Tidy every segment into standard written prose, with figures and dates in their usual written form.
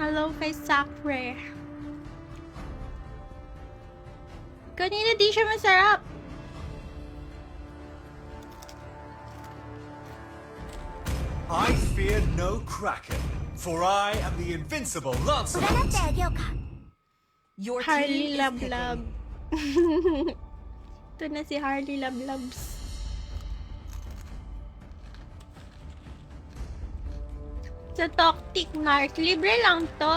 Hello kay Sakre. Kanina di siya masarap. I fear no kraken, for I am the invincible Lancelot. Your Harley team is Lablab. picking. Ito na si Harley Lablabs. Sa Toctic Narc, libre lang to.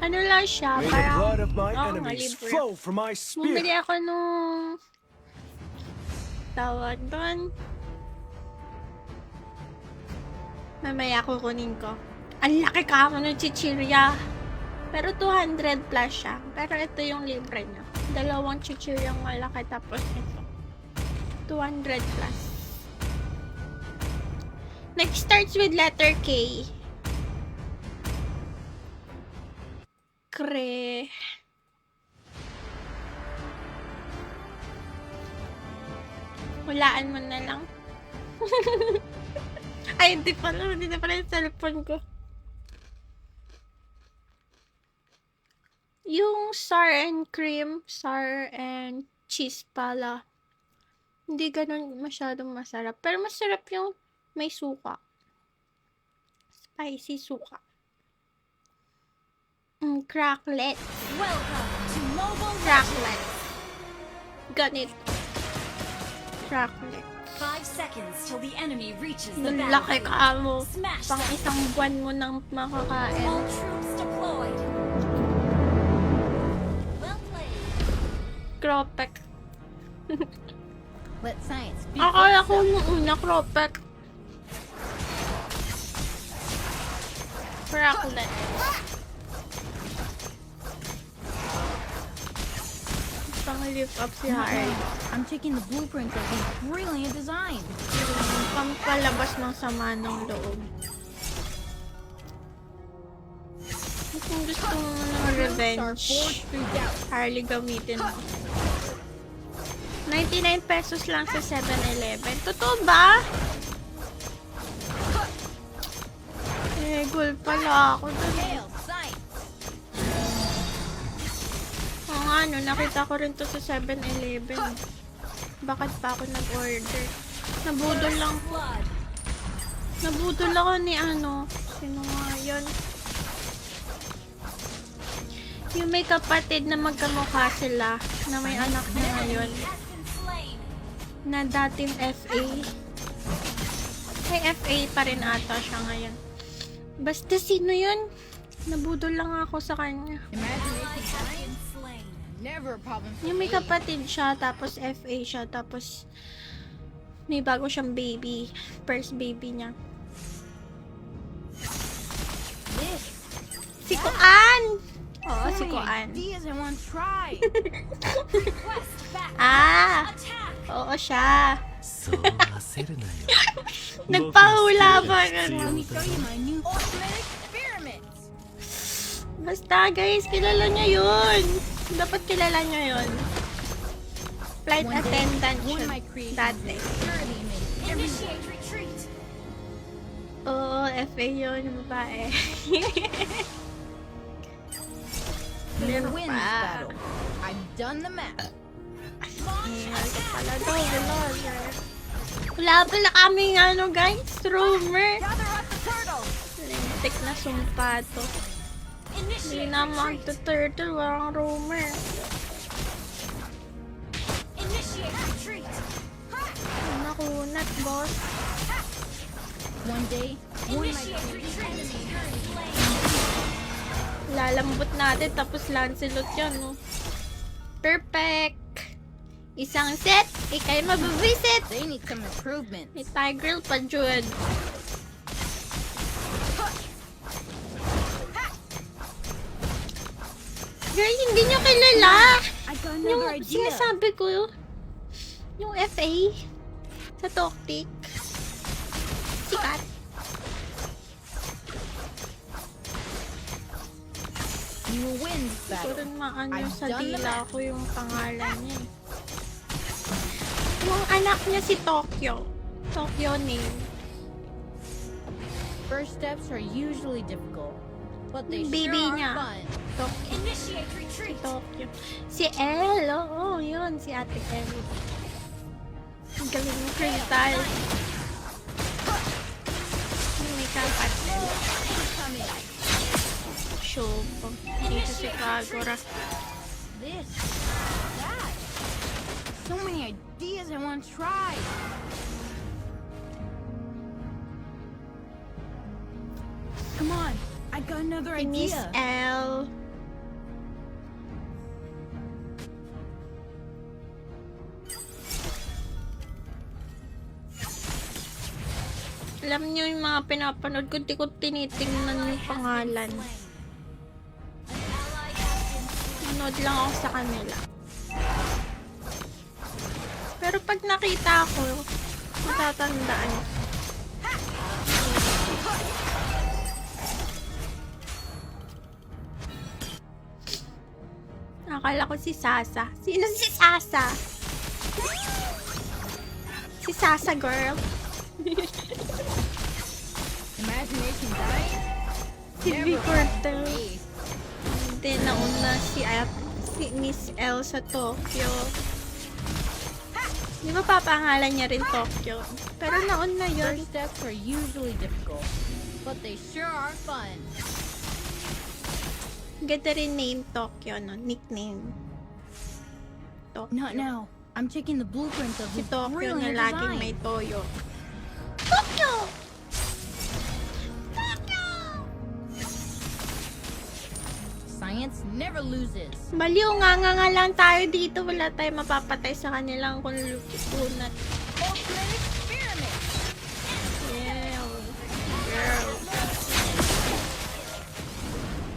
Ano lang siya, May the parang... blood of my oo nga, enemies libre. flow from my Bumili spear. ako nung... tawag doon. Mamaya kukunin ko. Ang laki ka ako ng chichirya. Pero 200 plus siya. Pero ito yung libre niya. Dalawang chichiryang malaki tapos ito. 200 plus. Next starts with letter K. Kre. Hulaan mo na lang. Ay, hindi na pala yung cellphone ko. Yung sour and cream, sour and cheese pala. Hindi ganun masyadong masarap. Pero masarap yung may suka. Spicy suka. Cracklet. Welcome to Mobile Cracklet. Ganit. Cracklet. 5 seconds till the enemy reaches the Laki battlefield. ka mo. Smash Pang them. isang buwan mo nang makakain. All troops deployed. Well played. Cropek. Let science be. Akala ko nung una, Cropek. Cracklet. Pang-lift up si Harry. I'm taking the blueprint of his brilliant design. Pampalabas ng sama ng loob. Kung gusto mo ng revenge, Harley gamitin mo. 99 pesos lang sa 7-Eleven. Totoo ba? Eh, goal pala ako dun. Hail science. Oo nga, no, nakita ko rin to sa 7-Eleven. Bakit pa ako nag-order? Nabudol lang. Blood. Nabudol ako ni ano. Sino nga yun? Yung may kapatid na magkamukha sila na may anak na ngayon Has been slain. na dating FA. May FA pa rin ata siya ngayon. Basta sino yun? Nabudol lang ako sa kanya. Has been slain. Never a problem. Yung may kapatid siya, tapos FA siya, tapos may bago siyang baby. First baby niya. This. Si Kuan! Oo, si Kuan. Ideas I want to try. Request back. Ah! Attack. Oo siya. そう焦るなよ。 Nagpahula ba Let ganun? me show you my new ultimate experiments. Basta guys, kilala niya yun. Dapat kilala niya yun. Flight One day, attendant one siya of my creations dati. surely made every Initiate retreat. Oo, FA yun, yung babae. winner Meron wins pa. battle. I've done the math. Wala daw, wala. Wala pala kaming ano guys, roamer. Gather up the turtles. Lintik na sumpa to. Hindi Initiate na retreat. magta-turtle, walang roamer. Initiate retreat. Nakunat, boss. One day, one of my Initiate creations. retreat. Lalambot natin, tapos Lancelot yan, no? Perfect! Isang set, ikay mababisit! They need some improvement. May Tigreal pa, Jude. Girl, hindi nyo kilala! I got Yung another idea. sinasabi ko, yung FA sa Toctic. Sikat. You will win this Hindi ko battle. rin maano I've sa done the dila math. ko yung pangalan niya eh. Yung anak niya si Tokyo. Tokyo name. First steps are usually difficult, but they Baby sure niya. are fun. Tokyo. Initiate retreat. Tokyo. Si Elle, oo, yun. Si Ate Elle. Ang galing mo, Crystal. May kapatid. Coming. Show po. Dito si Kagura. This, that. So many ideas I want to try. Come on, I got another Si Miss idea. Elle. Alam niyo yung mga pinapanood ko, di ko tinitingnan yung pangalan. An ally has been slain. Nanood lang ako sa kanila. Pero pag nakita ko, matatandaan. Akala ko si Sasa. Sino si Sasa? Si Sasa girl. Imagination dying? Si Never V. Cortez. fails. Hindi, nauna si Miss L sa Tokyo. Di ba papangalan niya rin Tokyo? Pero nauna yun. First steps are usually difficult, but they sure are fun. Ganda rin name Tokyo, no? Nickname. Tokyo. Not now. I'm checking the blueprints of Si this Tokyo na brilliant laging design. may toyo. Tokyo! Tokyo! Science never loses. Baliw nga lang tayo dito. Wala tayong mapapatay sa kanilang kunat. Ultimate experiment. Yeah. Girl.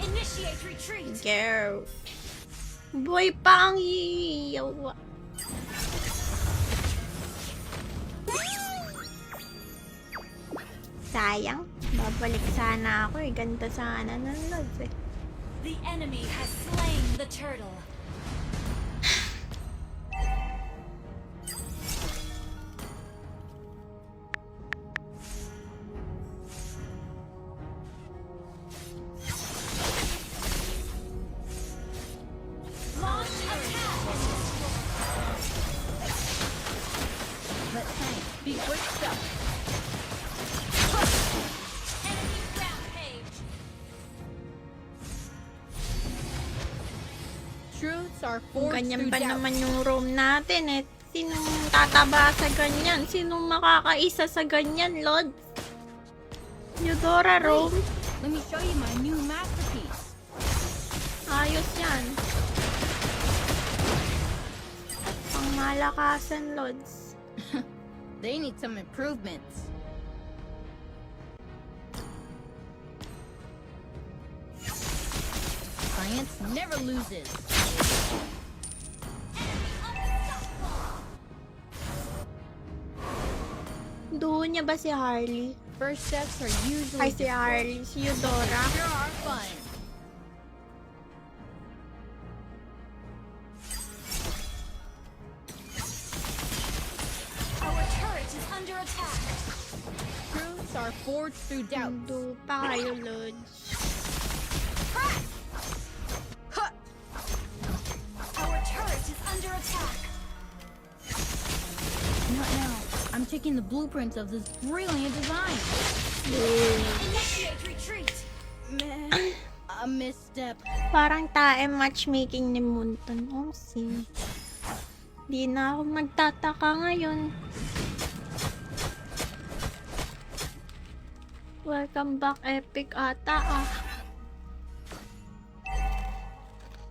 Initiate retreat. Girl. Boy pa ang iyawa. Sayang. Babalik sana ako eh. Ganda sana ng lods eh. The enemy has slain the turtle. Launch attack. Let science be quick stuff. Enemy rampage. Truths are Kung forged ganyan through pa doubt. naman yung room natin eh. Sinong tataba sa ganyan? Sinong makakaisa sa ganyan, Lord? Eudora room? Let me show you my new masterpiece. Ayos yan. Pangmalakasan, Lods. They need some improvements. Science never loses. Doon niya ba si Harley? First steps are usually Ay, si Harley. Si Eudora. sure are fun. Our turret is under attack. Truths are forged through doubt. Mundo pa kayo, Lods. Our turret is under attack. Not now. I'm checking the blueprints of this brilliant design. Initiate retreat. Meh, a misstep. Parang tae matchmaking ni Munton. Oh, si. Di na ako magtataka ngayon. Welcome back, Epic ata ah.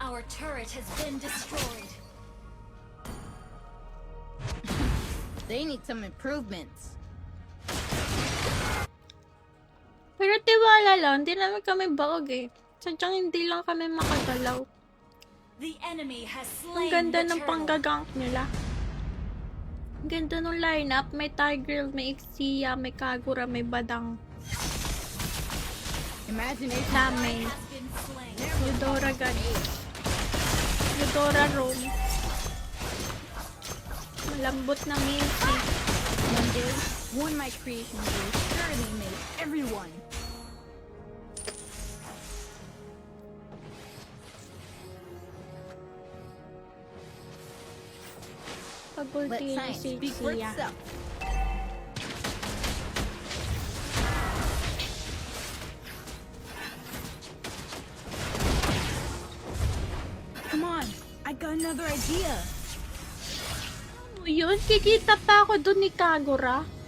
Our turret has been destroyed. They need some improvements. Pero tiwala lang, hindi namin kami baog eh. Sadyang hindi lang kami makagalaw. The enemy has Ang slain ganda the ng turtle. panggagank nila. Ang ganda ng lineup. May Tigreal, may Ixia, may Kagura, may Badang. Imagination. Dami. Has been slain. Eudora God. Eudora Rome. Malambot na Milky. One day, one of my creations will sure eliminate everyone. Pag Let ulti niya science si speak for Sia. itself. Come on, I got another idea. Ano yun? Kikita pa ako dun ni Kagura.